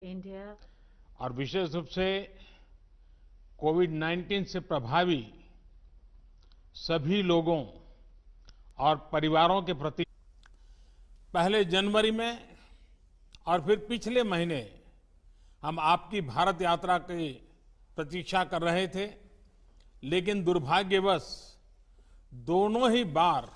India, और विशेष रूप से कोविड-19 से प्रभावी सभी लोगों और परिवारों के प्रति पहले जनवरी में और फिर पिछले महीने हम आपकी भारत यात्रा की प्रतीक्षा कर रहे थे, लेकिन दुर्भाग्यवश दोनों ही बार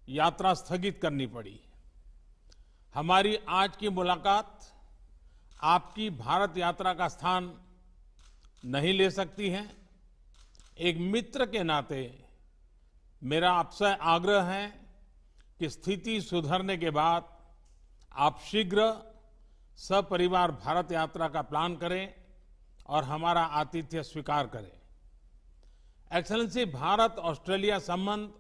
यात्रा स्थगित करनी पड़ी। हमारी आज की मुलाकात आपकी भारत यात्रा का स्थान नहीं ले सकती है। एक मित्र के नाते मेरा आपसे आग्रह है कि स्थिति सुधरने के बाद आप शीघ्र सपरिवार भारत यात्रा का प्लान करें और हमारा आतिथ्य स्वीकार करें। एक्सेलेंसी, भारत ऑस्ट्रेलिया संबंध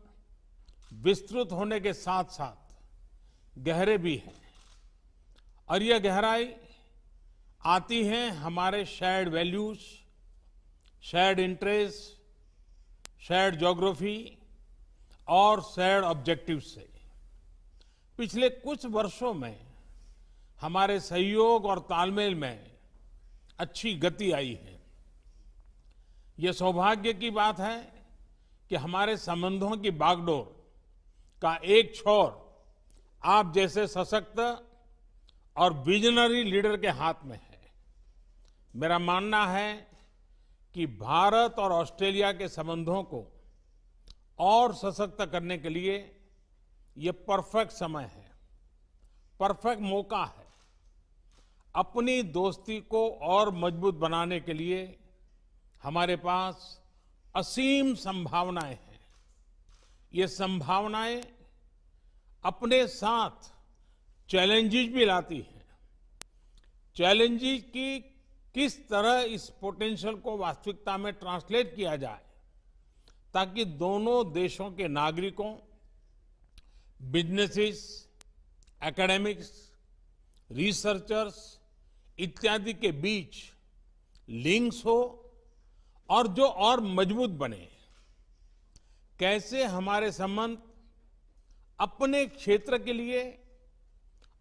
विस्तृत होने के साथ साथ गहरे भी हैं और यह गहराई आती है हमारे shared values, shared interest, shared geography और शेयर्ड ऑब्जेक्टिव्स से। पिछले कुछ वर्षों में हमारे सहयोग और तालमेल में अच्छी गति आई है। ये सौभाग्य की बात है कि हमारे संबंधों की बागडोर का एक छोर आप जैसे सशक्त और विजनरी लीडर के हाथ में है। मेरा मानना है कि भारत और ऑस्ट्रेलिया के संबंधों को और सशक्त करने के लिए ये परफेक्ट समय है, परफेक्ट मौका है। अपनी दोस्ती को और मजबूत बनाने के लिए हमारे पास असीम संभावनाएं हैं। ये संभावनाएं अपने साथ चैलेंजेस भी लाती हैं। चैलेंजेस की किस तरह इस पोटेंशियल को वास्तविकता में ट्रांसलेट किया जाए ताकि दोनों देशों के नागरिकों, बिजनेसेस, एकेडमिक्स, रिसर्चर्स इत्यादि के बीच लिंक्स हो और जो और मजबूत बने। कैसे हमारे संबंध अपने क्षेत्र के लिए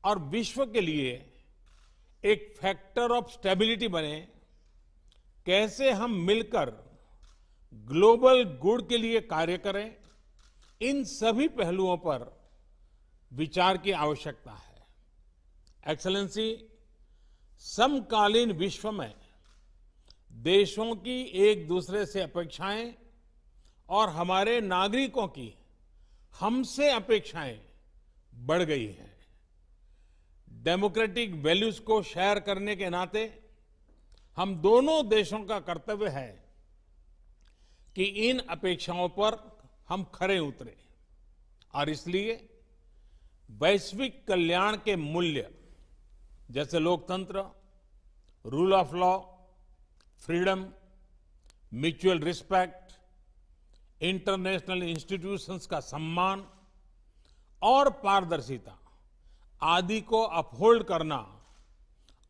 और विश्व के लिए एक फैक्टर ऑफ स्टेबिलिटी बने, कैसे हम मिलकर ग्लोबल गुड के लिए कार्य करें, इन सभी पहलुओं पर विचार की आवश्यकता है। एक्सेलेंसी, समकालीन विश्व में देशों की एक दूसरे से अपेक्षाएं और हमारे नागरिकों की हमसे अपेक्षाएं बढ़ गई हैं। डेमोक्रेटिक वैल्यूज को शेयर करने के नाते हम दोनों देशों का कर्तव्य है कि इन अपेक्षाओं पर हम खरे उतरें और इसलिए वैश्विक कल्याण के मूल्य जैसे लोकतंत्र, rule of law, freedom, mutual respect, international institutions का सम्मान और पारदर्शिता आदि को अपहोल्ड करना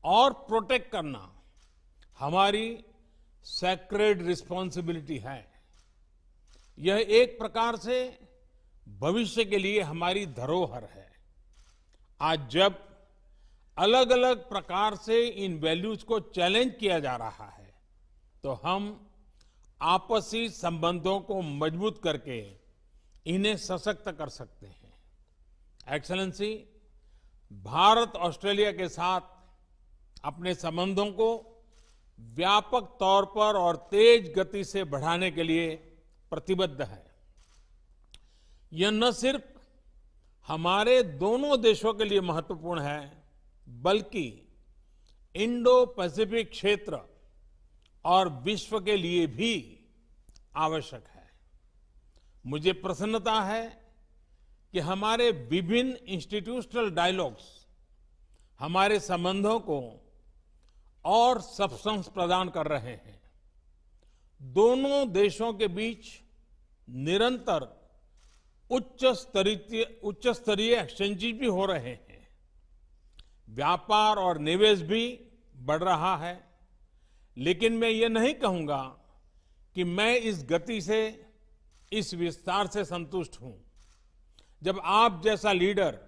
और प्रोटेक्ट करना हमारी सैक्रेड रिस्पॉन्सिबिलिटी है। यह एक प्रकार से भविष्य के लिए हमारी धरोहर है। आज जब अलग अलग प्रकार से इन वैल्यूज को चैलेंज किया जा रहा है, तो हम आपसी संबंधों को मजबूत करके इन्हें सशक्त कर सकते हैं। एक्सेलेंसी, भारत ऑस्ट्रेलिया के साथ अपने संबंधों को व्यापक तौर पर और तेज गति से बढ़ाने के लिए प्रतिबद्ध है। यह न सिर्फ हमारे दोनों देशों के लिए महत्वपूर्ण है, बल्कि इंडो पैसिफिक क्षेत्र और विश्व के लिए भी आवश्यक है। मुझे प्रसन्नता है कि हमारे विभिन्न इंस्टीट्यूशनल डायलॉग्स हमारे संबंधों को और सब्सटेंस प्रदान कर रहे हैं। दोनों देशों के बीच निरंतर उच्च स्तरीय एक्सचेंजेस भी हो रहे हैं। व्यापार और निवेश भी बढ़ रहा है। लेकिन मैं ये नहीं कहूंगा कि मैं इस गति से, इस विस्तार से संतुष्ट हूं। जब आप जैसा लीडर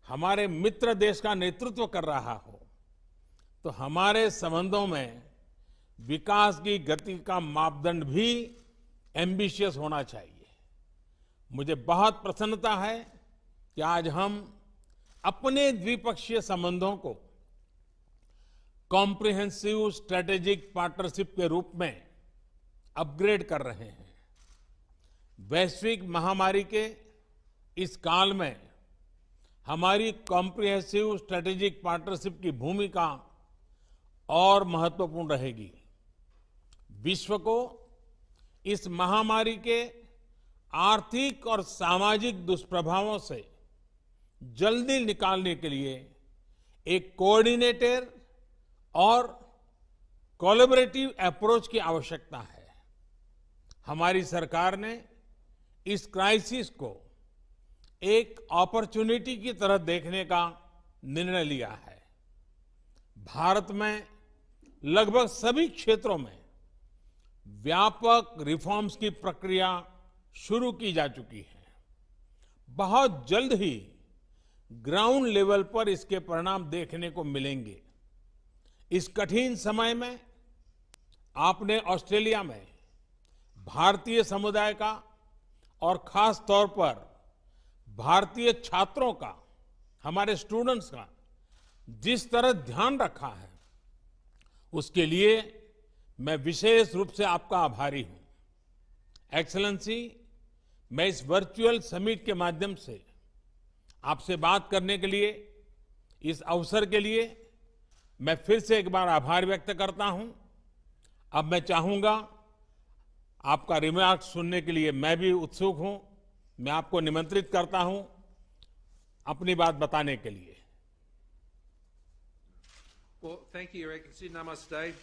हमारे मित्र देश का नेतृत्व कर रहा हो, तो हमारे संबंधों में विकास की गति का मापदंड भी एम्बिशियस होना चाहिए। मुझे बहुत प्रसन्नता है कि आज हम अपने द्विपक्षीय संबंधों को कॉम्प्रिहेंसिव स्ट्रेटेजिक पार्टनरशिप के रूप में अपग्रेड कर रहे हैं। वैश्विक महामारी के इस काल में हमारी कॉम्प्रिहेंसिव स्ट्रेटेजिक पार्टनरशिप की भूमिका और महत्वपूर्ण रहेगी। विश्व को इस महामारी के आर्थिक और सामाजिक दुष्प्रभावों से जल्दी निकालने के लिए एक कोऑर्डिनेटेड और कोलैबोरेटिव अप्रोच की आवश्यकता है। हमारी सरकार ने इस क्राइसिस को एक अपॉर्चुनिटी की तरह देखने का निर्णय लिया है। भारत में लगभग सभी क्षेत्रों में व्यापक रिफॉर्म्स की प्रक्रिया शुरू की जा चुकी है। बहुत जल्द ही ग्राउंड लेवल पर इसके परिणाम देखने को मिलेंगे। इस कठिन समय में आपने ऑस्ट्रेलिया में भारतीय समुदाय का और खास तौर पर भारतीय छात्रों का, हमारे स्टूडेंट्स का जिस तरह ध्यान रखा है, उसके लिए मैं विशेष रूप से आपका आभारी हूं। एक्सेलेंसी, मैं इस वर्चुअल समिट के माध्यम से आपसे बात करने के लिए, इस अवसर के लिए मैं फिर से एक बार आभार व्यक्त करता हूं। अब मैं चाहूंगा आपका रिमार्क सुनने के लिए मैं भी उत्सुक हूं। मैं आपको निमंत्रित करता हूं अपनी बात बताने के लिए। Well, thank you, Your Excellency. Namaste.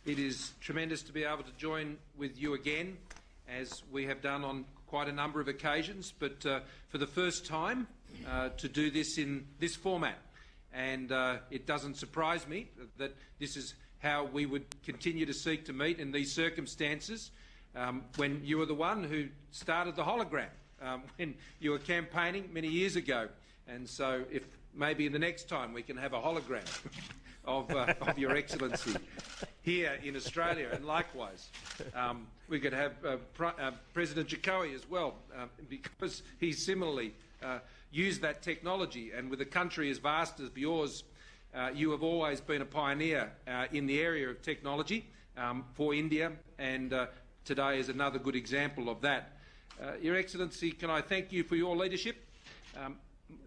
It is tremendous to be able to join with you again, as we have done on quite a number of occasions, but for the first time to do this in this format. And it doesn't surprise me that this is how we would continue to seek to meet in these circumstances, when you were the one who started the hologram, when you were campaigning many years ago. And so if maybe the next time we can have a hologram of Your Excellency here in Australia, and likewise we could have President Jokowi as well, because he similarly used that technology. And with a country as vast as yours, you have always been a pioneer in the area of technology for India, and today is another good example of that. Your Excellency, can I thank you for your leadership,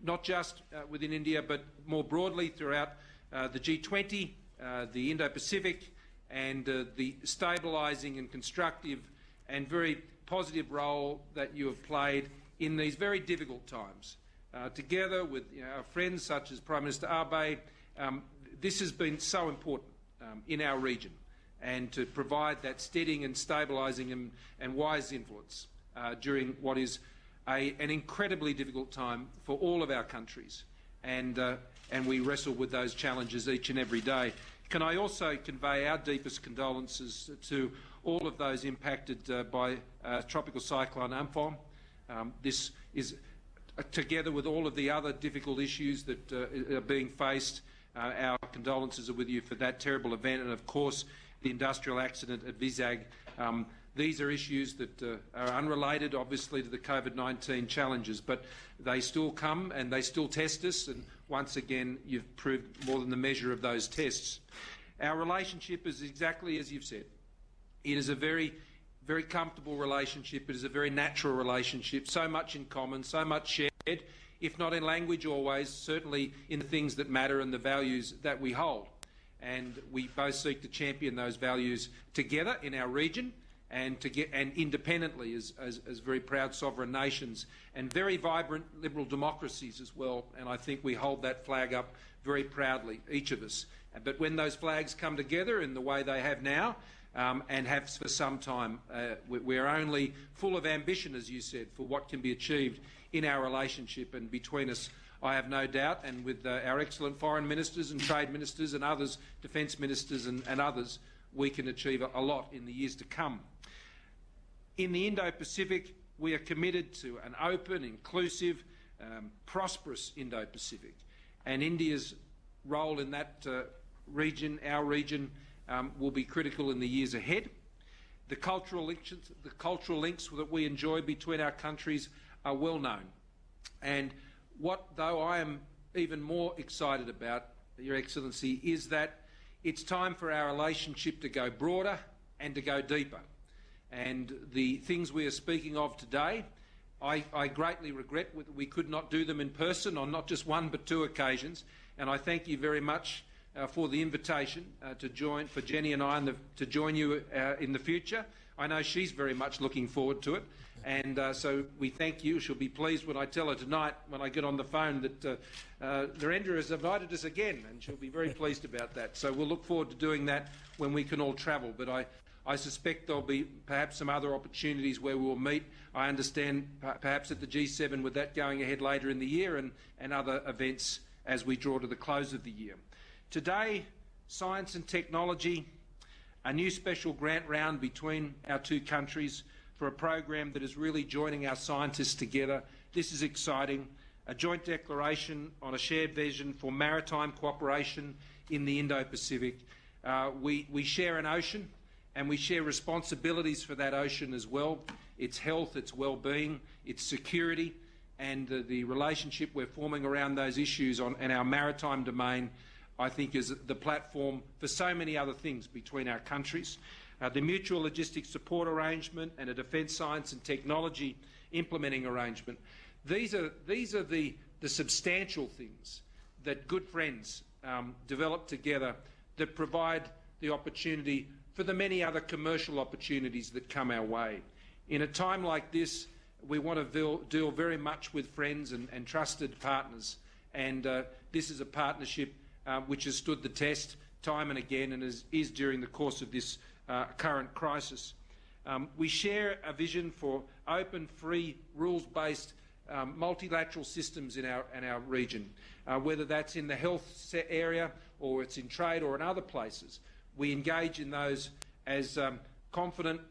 not just within India, but more broadly throughout the G20, the Indo-Pacific, and the stabilising and constructive and very positive role that you have played in these very difficult times. Together with our friends such as Prime Minister Abe, this has been so important in our region, and to provide that steadying and stabilising and wise influence during what is an incredibly difficult time for all of our countries, and we wrestle with those challenges each and every day. Can I also convey our deepest condolences to all of those impacted by Tropical Cyclone Amphan? This is, together with all of the other difficult issues that are being faced, our condolences are with you for that terrible event, and of course the industrial accident at Vizag. These are issues that are unrelated, obviously, to the COVID-19 challenges, but they still come and they still test us, and once again you've proved more than the measure of those tests. Our relationship is exactly as you've said. It is a very, very comfortable relationship. It is a very natural relationship, so much in common, so much shared, if not in language always, certainly in the things that matter and the values that we hold. And we both seek to champion those values together in our region, and independently as very proud sovereign nations and very vibrant liberal democracies as well. And I think we hold that flag up very proudly, each of us. But when those flags come together in the way they have now, and have for some time, we're only full of ambition, as you said, for what can be achieved in our relationship. And between us, I have no doubt, and with our excellent foreign ministers and trade ministers and others, defence ministers and others, we can achieve a lot in the years to come. In the Indo-Pacific, we are committed to an open, inclusive, prosperous Indo-Pacific. And India's role in that region, our region, will be critical in the years ahead. The cultural links that we enjoy between our countries are well known. And what, though I am even more excited about, Your Excellency, is that it's time for our relationship to go broader and to go deeper. And the things we are speaking of today, I greatly regret that we could not do them in person on not just one but two occasions. And I thank you very much for the invitation to join, for Jenny and I, to join you in the future. I know she's very much looking forward to it. And so we thank you. She'll be pleased when I tell her tonight, when I get on the phone, that Narendra has invited us again, and she'll be very pleased about that. So we'll look forward to doing that when we can all travel. But I suspect there'll be perhaps some other opportunities where we'll meet. I understand perhaps at the G7 with that going ahead later in the year, and other events as we draw to the close of the year. Today, science and technology, a new special grant round between our two countries for a program that is really joining our scientists together. This is exciting. A joint declaration on a shared vision for maritime cooperation in the Indo-Pacific. We share an ocean, and we share responsibilities for that ocean as well. Its health, its well-being, its security, and the relationship we're forming around those issues in our maritime domain, I think, is the platform for so many other things between our countries. The mutual logistics support arrangement and a defence science and technology implementing arrangement. These are the substantial things that good friends develop together that provide the opportunity for the many other commercial opportunities that come our way. In a time like this, we want to deal very much with friends and trusted partners, and this is a partnership which has stood the test time and again, and is during the course of this current crisis. We share a vision for open, free, rules-based multilateral systems in our region, whether that's in the health area or it's in trade or in other places. We engage in those as confident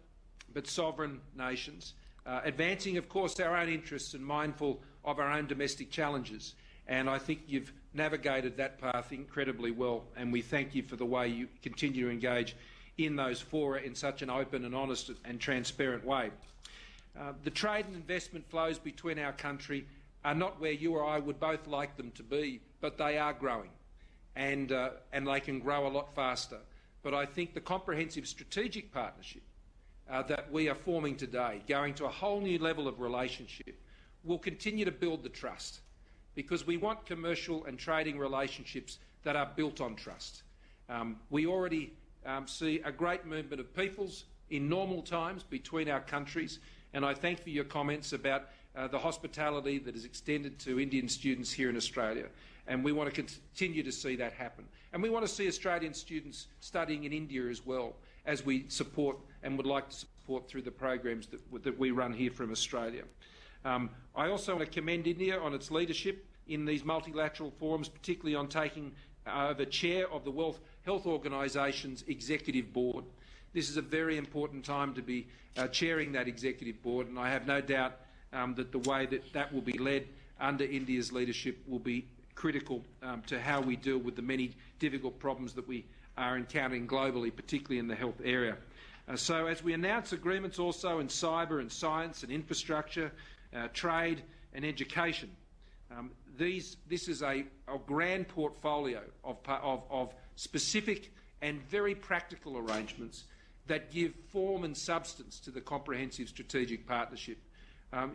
but sovereign nations, advancing, of course, our own interests and mindful of our own domestic challenges. And I think you've navigated that path incredibly well, and we thank you for the way you continue to engage in those fora in such an open and honest and transparent way. The trade and investment flows between our country are not where you or I would both like them to be, but they are growing, and they can grow a lot faster. But I think the comprehensive strategic partnership that we are forming today, going to a whole new level of relationship, will continue to build the trust, because we want commercial and trading relationships that are built on trust. We already see a great movement of peoples in normal times between our countries, and I thank for your comments about the hospitality that is extended to Indian students here in Australia, and we want to continue to see that happen. And we want to see Australian students studying in India as well, as we support and would like to support through the programs that we run here from Australia. I also want to commend India on its leadership in these multilateral forums, particularly on taking the chair of the World Health Organisation's executive board. This is a very important time to be chairing that executive board, and I have no doubt that the way that will be led under India's leadership will be critical to how we deal with the many difficult problems that we are encountering globally, particularly in the health area. So as we announce agreements also in cyber and science and infrastructure, trade and education, this is a grand portfolio of specific and very practical arrangements that give form and substance to the comprehensive strategic partnership.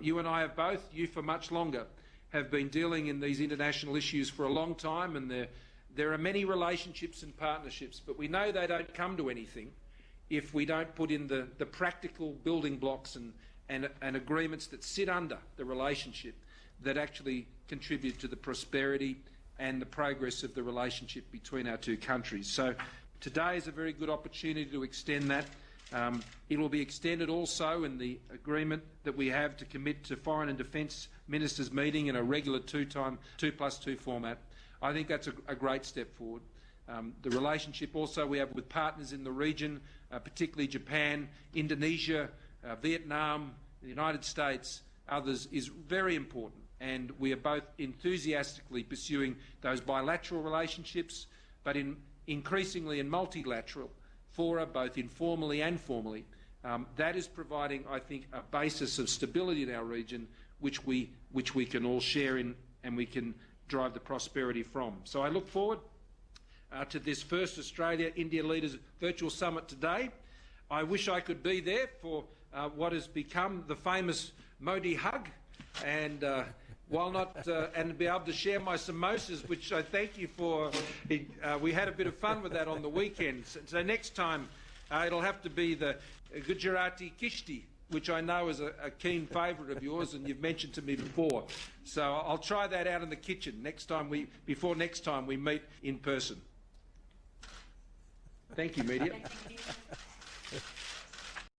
You and I have both, you for much longer, have been dealing in these international issues for a long time, and there are many relationships and partnerships, but we know they don't come to anything if we don't put in the practical building blocks and agreements that sit under the relationship that actually contribute to the prosperity and the progress of the relationship between our two countries. So today is a very good opportunity to extend that. It will be extended also in the agreement that we have to commit to Foreign and Defence Ministers meeting in a regular 2+2 format. I think that's a great step forward. The relationship also we have with partners in the region, particularly Japan, Indonesia, Vietnam, the United States, others, is very important, and we are both enthusiastically pursuing those bilateral relationships, but in increasingly in multilateral fora, both informally and formally. That is providing, I think, a basis of stability in our region which we can all share in and we can drive the prosperity from. So I look forward to this first Australia-India Leaders Virtual Summit today. I wish I could be there for what has become the famous Modi hug, and while not, and be able to share my samosas, which I thank you for. We had a bit of fun with that on the weekend. So next time it'll have to be the Gujarati kishti, which I know is a keen favourite of yours, and you've mentioned to me before. So I'll try that out in the kitchen before next time we meet in person. Thank you, media. Thank you.